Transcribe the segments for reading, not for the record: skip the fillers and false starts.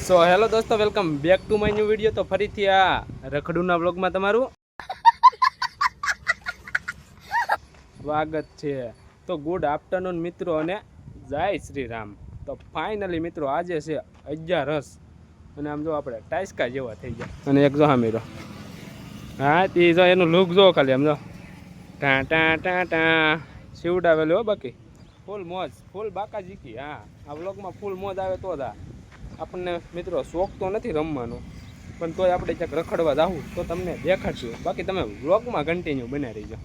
So hello દોસ્તો, welcome back to my new video. તો ફરીથી આ રખડુના વ્લોગમાં તમારું સ્વાગત છે. તો ગુડ આફ્ટરનૂન મિત્રો અને જય શ્રી રામ. તો ફાઇનલી મિત્રો આજે છે 11 અને આમ જો આપણે ટાઈસકા જેવા થઈ ગયા. અને એક જો હા મીરો, હા તે જો એનું લુક જો ખાલી આમ જો ટા ટા ટા ટા શિવડાવેલું હો. બાકી ફૂલ મોજ, ફૂલ બાકા જીકી. હા, આ વ્લોગમાં ફૂલ મોજ આવે તો જ આપણને મિત્રો શોખ તો નથી રમવાનો, પણ તોય આપણે ક્યાંક રખડવા જાવું તો તમને દેખાડશું. બાકી તમે વ્લોગમાં કન્ટિન્યુ બને રહીજો.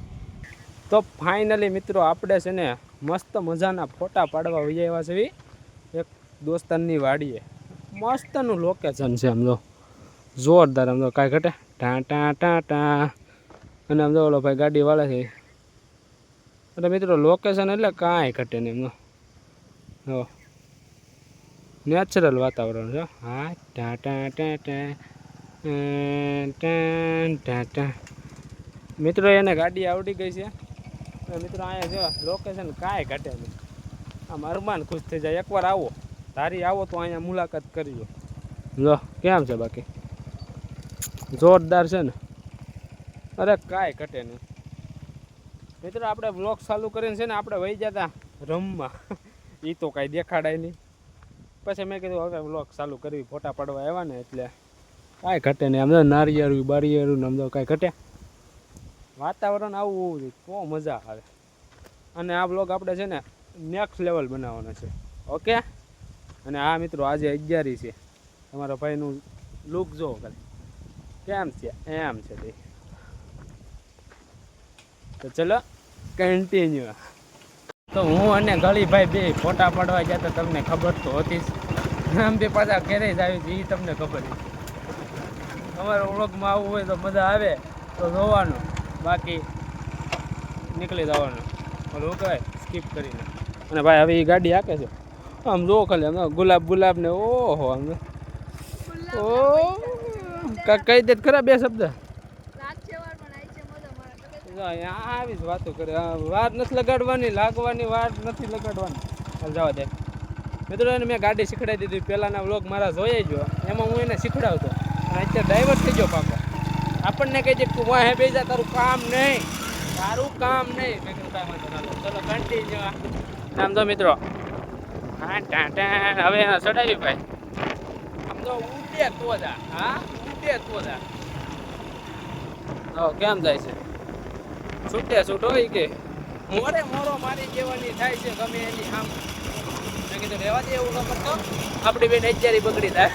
તો ફાઇનલી મિત્રો આપણે છે ને મસ્ત મજાના ફોટા પાડવા વહી આવ્યા છે એક દોસ્તારની વાડીએ. મસ્તનું લોકેશન છે, આમ જો જોરદાર. આમ જો કાંઈ ઘટે ટા ટા ટા ટા. અને આમ જો ઓલો ભાઈ ગાડી વાળે છે. એટલે મિત્રો લોકેશન એટલે કાંઈ ઘટે નહીં. એમનો હો નેચરલ વાતાવરણ છે. હા ટા ટા ટા ટા ટા ટા. મિત્રો એને ગાડી આવડી ગઈ છે. મિત્રો અહીંયા જો લોકેશન કાંઈ ઘટે નહીં. આમ અરમાન ખુશ થઈ જાય. એકવાર આવો, તારી આવો તો અહીંયા મુલાકાત કરજો. જો કેમ છે, બાકી જોરદાર છે ને. અરે કાંઈ ઘટે નહીં મિત્રો. આપણે વ્લોગ ચાલુ કરીને છે ને આપણે વહી જતા રમવા. એ તો કાંઈ દેખાડાય નહીં. પછી મેં કીધું હવે વ્લોગ ચાલુ કરવી, ફોટા પાડવા આવ્યા ને એટલે કાંઈ ઘટે નહીં. આમ તો નારિયેળું બારિયેળું ને આમ તો કાંઈ ઘટે. વાતાવરણ આવું હોવું જોઈએ તો મજા આવે. અને આ વ્લોગ આપણે છે ને નેક્સ્ટ લેવલ બનાવવાનો છે. ઓકે. અને આ મિત્રો આજે 11 છે. તમારા ભાઈનું લુક જો ખાલી કેમ છે, એમ છે તે. તો ચલો કન્ટિન્યુ. તો હું અને ગળીભાઈ બે ફોટા પાડવા ગયા તો તમને ખબર તો હતી જ. આમ બે પાછા ઘેરે જ આવી છે, એ તમને ખબર છે. તમારા વ્લોગમાં આવવું હોય તો મજા આવે તો જોવાનું, બાકી નીકળી જવાનું. ઓલું કહેવાય સ્કીપ કરીને. અને ભાઈ હવે એ ગાડી હાકે છે. આમ જોવો ખાલી આમ ગુલાબ ગુલાબ ને ઓહો આમ ઓ કહી દે ખરા બે શબ્દ. આવી જ વાતો કરે. વાર નથી લગાડવાની, લાગવાની વાર નથી લગાડવાની. જવા દે મિત્રો. એને મેં ગાડી શીખડાવી દીધી. પહેલાંના વ્લોગ મારા જોઈ ગયો, એમાં હું એને શીખડાવતો. અને અત્યારે ડ્રાઈવર થઈ ગયો પાકો. આપણને કહી દે તું વાહે બેસી જા, તારું કામ નહીં, તારું કામ નહીં. મેં કીધું કાંઈ વાંધો ના. ચલો કન્ટિન્યુ. આમ તો મિત્રો હા ટા ટા. હવે ચડાવી ભાઈ. આમ તો ઉડે તો જા. હા ઉડે તો જા. કેમ જાય છે? છૂટે છૂટ હોય કે મોરે મોરો મારી દેવાની થાય છે ગમે એની. આમ મેં કીધું રહેવા દે, એવું ન કરતો. આપણી બેન અત્યારે બગડી થાય.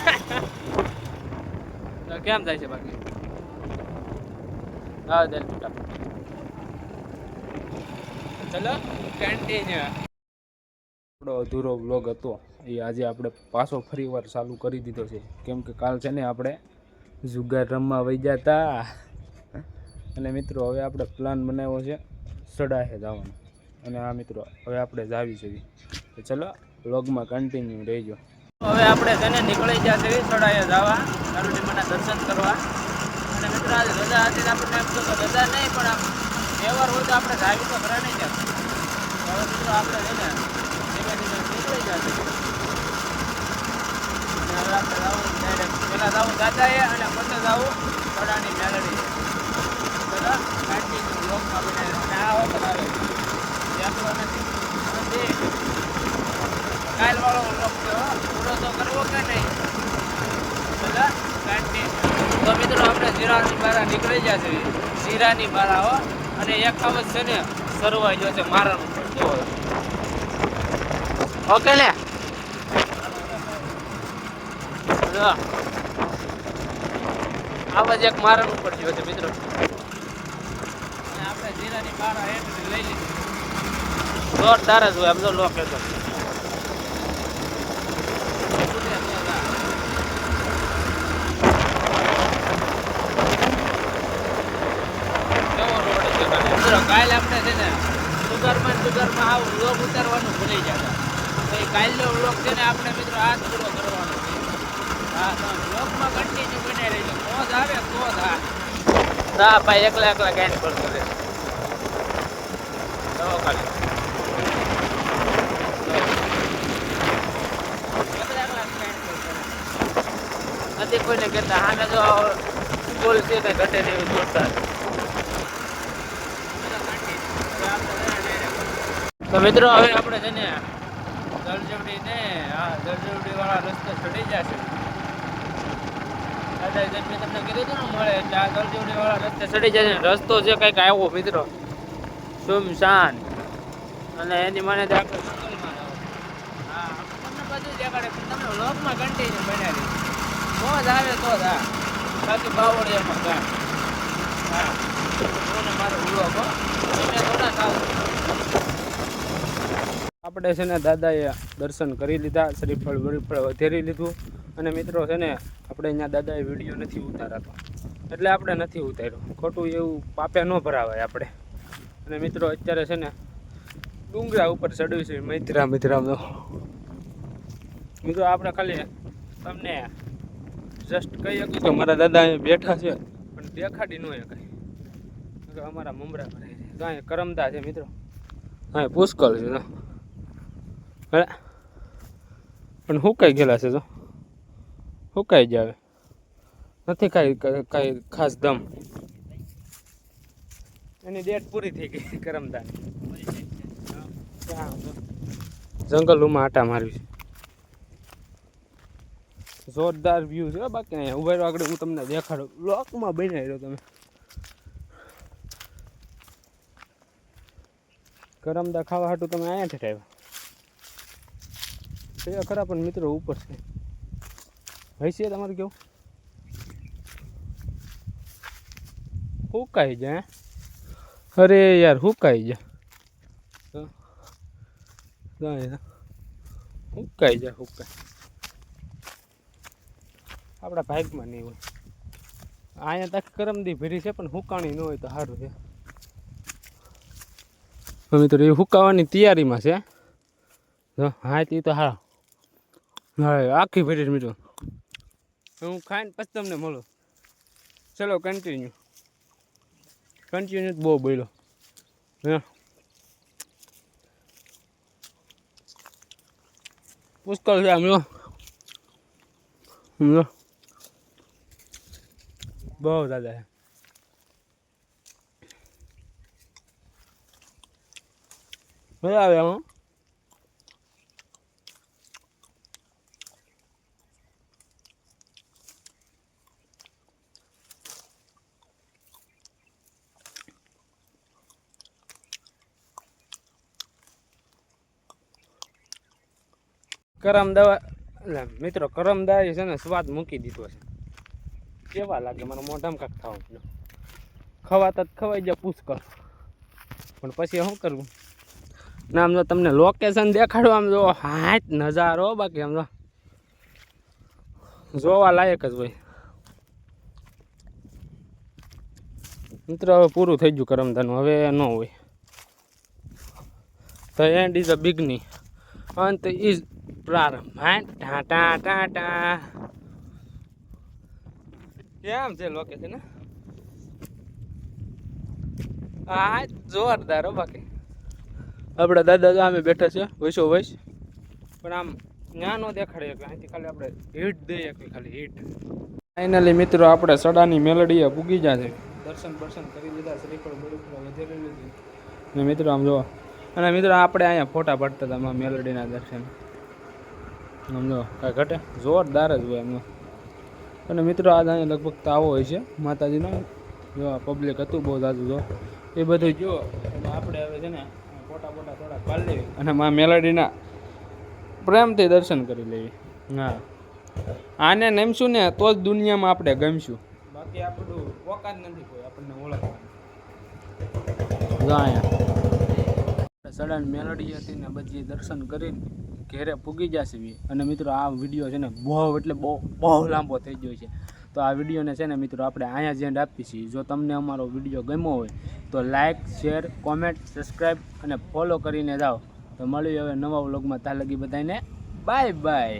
કેમ થાય છે બાકી? હા દે ચલો કન્ટિન્યુ. આપણો અધૂરો વ્લોગ હતો એ આજે આપણે પાછો ફરીવાર ચાલુ કરી દીધો છે. કેમ કે કાલ છે ને આપણે જુગાર રમવા વહી ગયા હતા. અને મિત્રો હવે આપણે પ્લાન બનાવ્યો છે સડાહે જવાનો. અને આ મિત્રો હવે આપણે જાવી છીએ. તો ચલો વ્લોગમાં કન્ટિન્યુ રહેજો. હવે આપણે તેને નીકળી ગયા છે સડાહે જવા, કારુણીમાના દર્શન કરવા. અને મિત્રો આજે રજા હતી, આપણને એમ તો રજા નહીં, પણ આમ તહેવાર હોય તો આપણે જાવી તો ખરા નહીં જતા. હવે મિત્રો આપણે છે ને ધીમે ધીમે નીકળી ગયા છે. અને હવે આપણે જવું ડાયરેક્ટ. પહેલાં જવું દાદાએ અને પછી જવું સડાની મેલડી. કાલ વાળો વ્લોગ પૂરો તો કરવો કે નહીં? તો મિત્રો આપણે જીરાની બારા નીકળી ગયા છે. જીરાની બારા હો. અને એક ખાવત છે ને સરવાઈ ગયો છે મારાનું પડતો હોય. ઓકે ને આવા જ એક મારાનું પડ્યું છે મિત્રો. આપણે જીરાની બારા એન્ટ્રી લઈ લીધી. જોરદાર જ હોય આમ તો લોકેશન. કાલે આપણે છે ને સુગરમાં આવું વ્લોગ ઉતારવાનું ભૂલી જતા. તો એ કાલનો વ્લોગ છે ને આપણે મિત્રો આ જ પૂરો કરવાનો છે. હા તો વ્લોગમાં કન્ટિન્યુ બને રહીજો. મોજ આવે તો જ. હા ભાઈ એકલા એકલા ગાઈડ પર કરે ખાલી. એકલા એકલા ગાઈડ પર કરે. નથી કોઈને કહેતા. આને જો સ્કૂલ છે કંઈ ઘટે ને એવી જોરદાર. તો મિત્રો હવે આપણે છે ને જળજવડી ને જળજવડી વાળા રસ્તે ચડી જશે. દાદા મેં તમને કીધું હતું ને મળે એટલે આ જળજવડી વાળા રસ્તે ચડી જશે. રસ્તો છે કંઈક આવ્યો મિત્રો સુમસાન અને એની મને આપણે જંગલમાં હા તમને બધું દેખાડે પણ તમને વ્લોગમાં કન્ટિન્યુ બનાવી મોજ આવે તો જ હા બાકી બાવળિયામાં ગામ હા મારો વ્લોગ એને થોડા સારું. આપણે છે ને દાદાએ દર્શન કરી લીધા, શ્રીફળ બરીફળ વધેરી લીધું અને મિત્રો છે ને આપણે અહીંયા દાદાએ વિડીયો નથી ઉતારાતો એટલે આપણે નથી ઉતાર્યો. ખોટું એવું પાપે ન ભરાવાય આપણે. અને મિત્રો અત્યારે છે ને ડુંગરા ઉપર ચડ્યું છે મૈત્રાનો. મિત્રો આપણે ખાલી તમને જસ્ટ કહી શકું કે મારા દાદા અહીંયા બેઠા છે પણ દેખાડી ન શકાય. અમારા મમરા ભરાય છે તો અહીંયા કરમદા છે મિત્રો, હા પુષ્કળ છે તો હે પણ હુકાઈ ગયેલા છે તો હુકાઈ જાવે નથી કાંઈ ખાસ દમ. એની ડેટ પૂરી થઈ ગઈ કરમદાની. જંગલોમાં આટા મારવી છે. જોરદાર વ્યૂ છે બાકી અહીંયા ઉભા આગળ હું તમને દેખાડું. બ્લોકમાં બનાવી રહ્યો તમે કરમદા ખાવા હાટું તમે અહીંયા ઠેઠ આવ્યા ખરા પણ મિત્રો ઉપર છે ભાઈ છે તમારે કેવું હુકાઈ જાય. અરે યાર હુકાઈ જાય હુકાઈ જાય હુકાઈ આપણા ભાગમાં નહીં હોય. અહીંયા તક કરમદી ભરી છે પણ હુકાણી ન હોય તો સારું છે. મિત્રો એ હુકાવાની તૈયારીમાં છે. હા તે તો હા હા આખી ભરી મિત્રો હું ખાઈને પછી તમને મળું. ચલો કન્ટિન્યુ બહુ બોલ્યો હે પુષ્કળ છે આમ બહુ દાદા છે. મજા આવે આમાં. કરમદા મિત્રો કરમદા છે ને સ્વાદ મૂકી દીધો છે. કેવા લાગે મારા મોઢામાં કાંક ખાવાનું ખવાતા જ ખવાઈ જાય પુષ્કળ પણ પછી શું કરવું ના આમ તો તમને લોકેશન દેખાડો આમ જો હાથ નજારો બાકી આમ તો જોવા લાયક જ હોય. મિત્રો હવે પૂરું થઈ ગયું કરમદાનું હવે ન હોય. તો એન્ડ ઇઝ અ બિગની અંત ઇઝ પ્રારંભ. હા ટાટા ટાટા કેમ છે લોકેશન હા જોરદાર હો. બાકી આપણા દાદા અમે બેઠા છે વૈસો વૈસ પણ આમ ત્યાં ન દેખાડે એટલે અહીંથી ખાલી આપણે હીટ દઈએ ખાલી હીટ. ફાઇનલી મિત્રો આપણે સડાની મેલડીએ પૂગી ગયા છે. દર્શન કરી લીધા, શ્રીફળ બરીફળ વધેરી લીધી અને મિત્રો આમ જો. અને મિત્રો આપણે અહીંયા ફોટા પાડતા હતા મેલડીના દર્શન આમ જો કાંઈ ઘટે જોરદાર જ હોય એમનો. અને મિત્રો આજ અહીંયા લગભગ તો આવો હોય છે માતાજીનો. જો પબ્લિક હતું બહુ જાજુ જો એ બધું જો આપણે હવે છે ને ફોટા થોડા પાડી લેવી અને માં મેલડીના પ્રેમથી દર્શન કરી લેવી. હા આને નમશું ને તો જ દુનિયામાં આપણે ગમશું બાકી આપણું ઓકાત નથી કોઈ આપણને ઓળખવાનું. જો અહીંયા સડન મેલડી હતી ને બધી દર્શન કરીને ઘેરે પૂગી જશે. અને મિત્રો આ વિડીયો છે ને બહુ લાંબો થઈ ગયો છે તો આ વિડીયોને છે ને મિત્રો આપણે અહીંયા જ એન્ડ આપીએ છીએ. જો તમને અમારો વિડીયો ગમ્યો હોય તો લાઇક શેર કોમેન્ટ સબસ્ક્રાઈબ અને ફોલો કરીને જાઓ. તો મળીએ હવે નવા વ્લોગમાં. ત્યાં લગી બધાને બાય બાય.